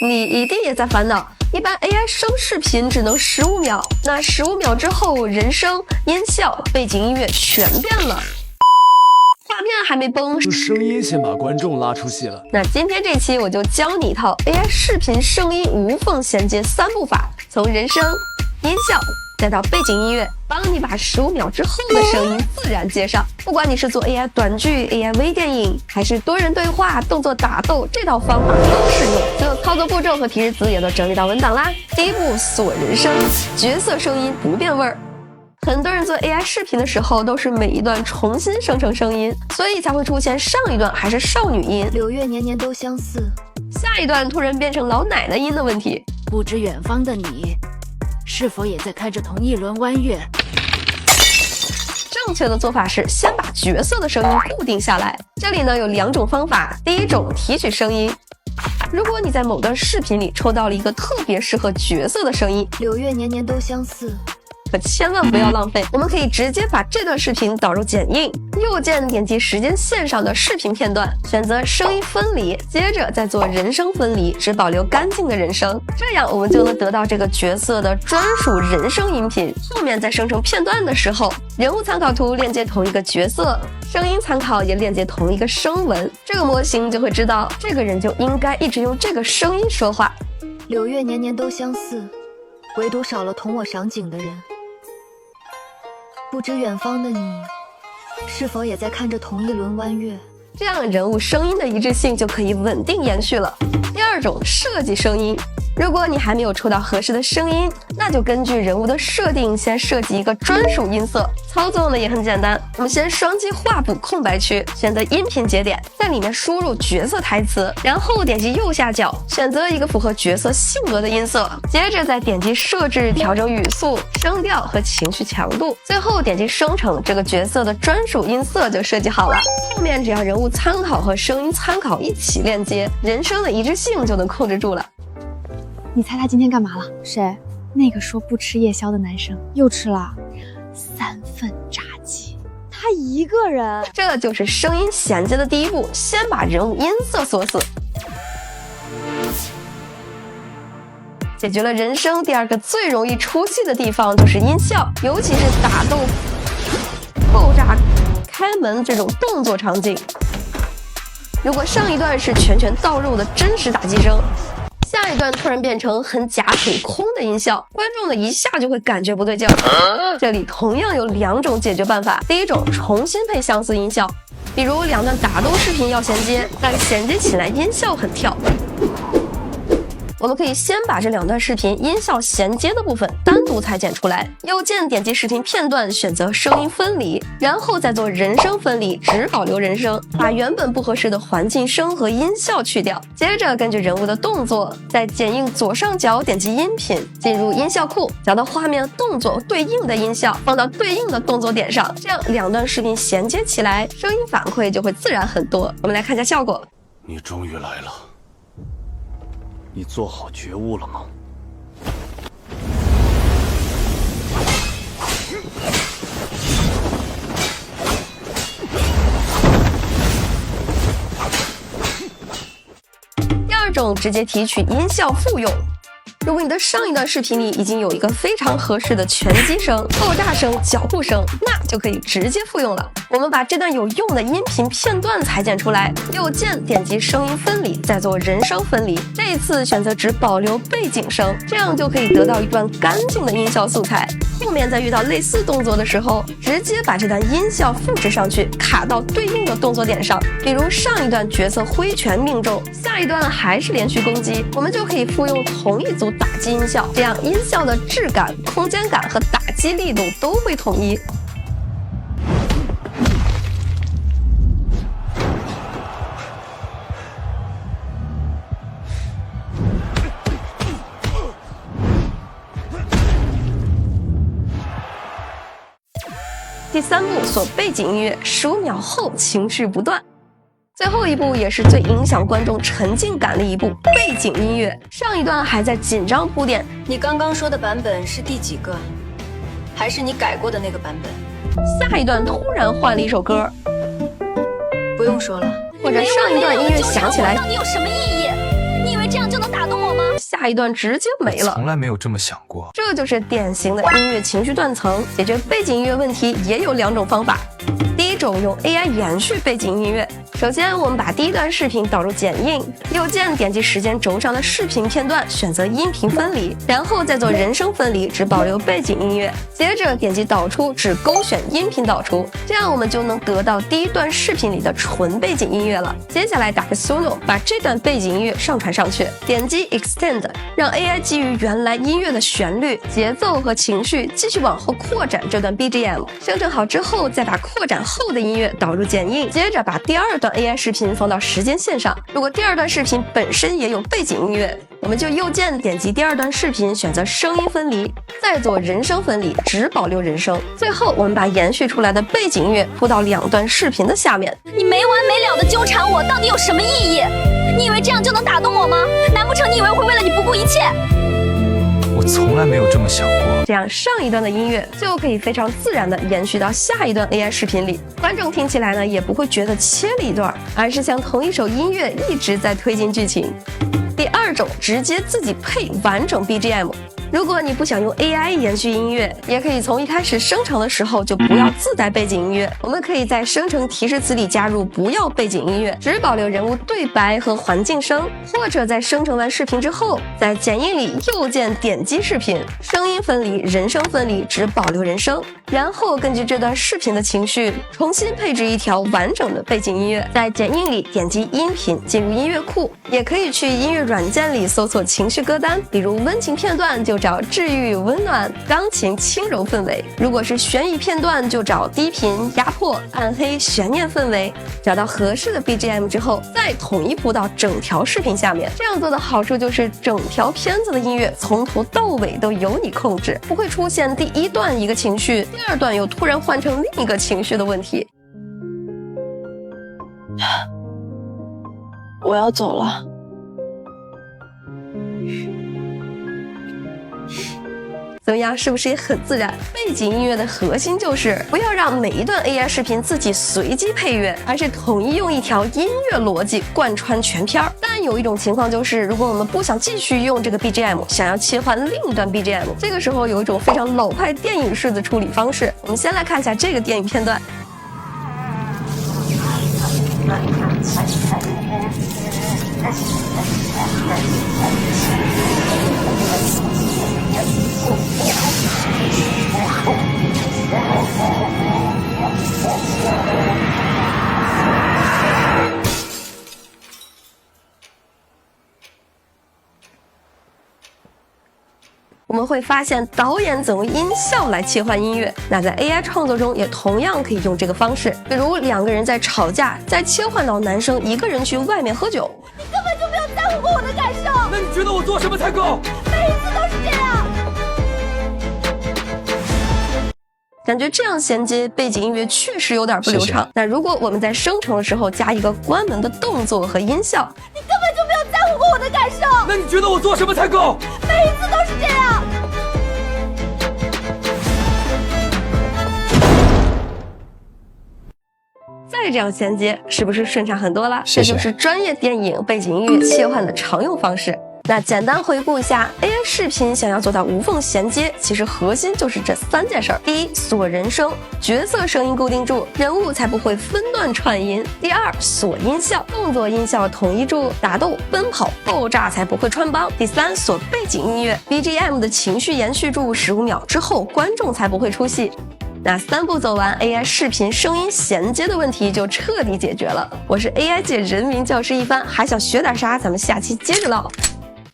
你一定也在烦恼，一般 AI 生视频只能15秒，那15秒之后，人声、音效、背景音乐全变了。画面还没崩，声音先把观众拉出戏了。那今天这期我就教你一套 AI 视频声音无缝衔接3步法，从人声、音效再到背景音乐，帮你把15秒之后的声音自然接上。不管你是做 AI 短剧、AI 微电影，还是多人对话、动作打斗，这套方法都适用。所有操作步骤和提示词也都整理到文档啦。第一步，锁人声，角色声音不变味儿。很多人做 AI 视频的时候，都是每一段重新生成声音，所以才会出现上一段还是少女音，柳月年年都相似，下一段突然变成老奶奶音的问题。不知远方的你是否也在开着同一轮弯月？正确的做法是先把角色的声音固定下来。这里呢有2种方法，第一种提取声音。如果你在某段视频里抽到了一个特别适合角色的声音，柳月年年都相似，可千万不要浪费，我们可以直接把这段视频导入剪映，右键点击时间线上的视频片段，选择声音分离，接着再做人声分离，只保留干净的人声，这样我们就能得到这个角色的专属人声音频。后面在生成片段的时候，人物参考图链接同一个角色，声音参考也链接同一个声纹，这个模型就会知道这个人就应该一直用这个声音说话。柳月年年都相似，唯独少了同我赏景的人。不知远方的你是否也在看着同一轮弯月？这样人物声音的一致性就可以稳定延续了。第二种，设计声音。如果你还没有抽到合适的声音，那就根据人物的设定先设计一个专属音色。操作呢也很简单，我们先双击画布空白区，选择音频节点，在里面输入角色台词，然后点击右下角选择一个符合角色性格的音色，接着再点击设置，调整语速、声调和情绪强度，最后点击生成，这个角色的专属音色就设计好了。后面只要人物参考和声音参考一起链接，人声的一致性就能控制住了。你猜他今天干嘛了？谁？那个说不吃夜宵的男生又吃了3份炸鸡，他一个人。这就是声音衔接的第一步，先把人物音色锁死。解决了人声，第二个最容易出戏的地方就是音效，尤其是打斗、爆炸、开门这种动作场景。如果上一段是拳到肉的真实打击声，下一段突然变成很假很空的音效，观众呢一下就会感觉不对劲儿。这里同样有2种解决办法。第一种，重新配相似音效，比如2段打斗视频要衔接，但衔接起来音效很跳。我们可以先把这2段视频音效衔接的部分单独裁剪出来，右键点击视频片段，选择声音分离，然后再做人声分离，只保留人声，把原本不合适的环境声和音效去掉。接着根据人物的动作，在剪映左上角点击音频，进入音效库，找到画面动作对应的音效，放到对应的动作点上，这样2段视频衔接起来，声音反馈就会自然很多。我们来看一下效果。你终于来了。你做好觉悟了吗？第二种，直接提取音效复用。如果你的上一段视频里已经有一个非常合适的拳击声、爆炸声、脚步声，那就可以直接复用了。我们把这段有用的音频片段裁剪出来，右键点击声音分离，再做人声分离。这一次选择只保留背景声，这样就可以得到一段干净的音效素材。后面在遇到类似动作的时候，直接把这段音效复制上去，卡到对应的动作点上。比如上一段角色挥拳命中，下一段还是连续攻击，我们就可以复用同一组打击音效，这样音效的质感、空间感和打击力度都会统一。第3步，锁背景音乐，15秒后情绪不断。最后一步也是最影响观众沉浸感的一步，背景音乐。上一段还在紧张铺垫，你刚刚说的版本是第几个？还是你改过的那个版本？下一段突然换了一首歌，不用说了。或者上一段音乐响起来，到底有什么意义？你以为这样就能打动我吗？下一段直接没了。从来没有这么想过。这就是典型的音乐情绪断层。解决背景音乐问题也有2种方法。第一种，用 AI 延续背景音乐。首先，我们把第一段视频导入剪映，右键点击时间轴上的视频片段，选择音频分离，然后再做人声分离，只保留背景音乐。接着点击导出，只勾选音频导出，这样我们就能得到第一段视频里的纯背景音乐了。接下来打个 Suno， 把这段背景音乐上传上去，点击 Extend， 让 AI 基于原来音乐的旋律、节奏和情绪继续往后扩展这段 BGM。生成好之后，再把扩展后的音乐导入剪映，接着把第2段 AI 视频放到时间线上。如果第2段视频本身也有背景音乐，我们就右键点击第2段视频，选择声音分离，再做人声分离，只保留人声。最后，我们把延续出来的背景音乐铺到2段视频的下面。你没完没了的纠缠我，到底有什么意义？你以为这样就能打动我吗？难不成你以为我会为了你不顾一切？我从来没有这么想过。这样上一段的音乐就可以非常自然的延续到下一段 AI 视频里，观众听起来呢也不会觉得切了一段，而是像同一首音乐一直在推进剧情。第2种，直接自己配完整 BGM。如果你不想用 AI 延续音乐，也可以从一开始生成的时候就不要自带背景音乐。我们可以在生成提示词里加入不要背景音乐，只保留人物对白和环境声，或者在生成完视频之后，在剪映里右键点击视频，声音分离、人声分离，只保留人声，然后根据这段视频的情绪重新配置一条完整的背景音乐。在剪映里点击音频进入音乐库，也可以去音乐软件里搜索情绪歌单，比如温情片段就找治愈、温暖、钢琴、轻柔氛围；如果是悬疑片段，就找低频、压迫、暗黑、悬念氛围。找到合适的 BGM 之后，再统一铺到整条视频下面。这样做的好处就是整条片子的音乐从头到尾都由你控制，不会出现第1段一个情绪，第2段又突然换成另一个情绪的问题。我要走了。怎么样，是不是也很自然？背景音乐的核心就是不要让每一段 AI 视频自己随机配乐，而是统一用一条音乐逻辑贯穿全片。但有一种情况就是，如果我们不想继续用这个 BGM， 想要切换另一段 BGM， 这个时候有一种非常老派电影式的处理方式。我们先来看一下这个电影片段。我们会发现导演怎么用音效来切换音乐，那在 AI 创作中也同样可以用这个方式。比如2个人在吵架，再切换到男生一个人去外面喝酒。你根本就没有在乎过我的感受。那你觉得我做什么才够？每一次都是这样。感觉这样衔接背景音乐确实有点不流畅。谢谢。那如果我们在生成的时候加一个关门的动作和音效，你根本就没有在乎过我的感受。那你觉得我做什么才够？每一次都是这样。再这样衔接，是不是顺畅很多了？谢谢。这就是专业电影背景音乐切换的常用方式。那简单回顾一下 ，AI 视频想要做到无缝衔接，其实核心就是这3件事儿：第一，锁人声，角色声音固定住，人物才不会分段串音；第2，锁音效，动作音效统一住，打斗、奔跑、爆炸才不会穿帮；第3，锁背景音乐 ，BGM 的情绪延续住15秒之后，观众才不会出戏。那3步走完 ，AI 视频声音衔接的问题就彻底解决了。我是 AI 界人民教师一帆，还想学点啥？咱们下期接着唠。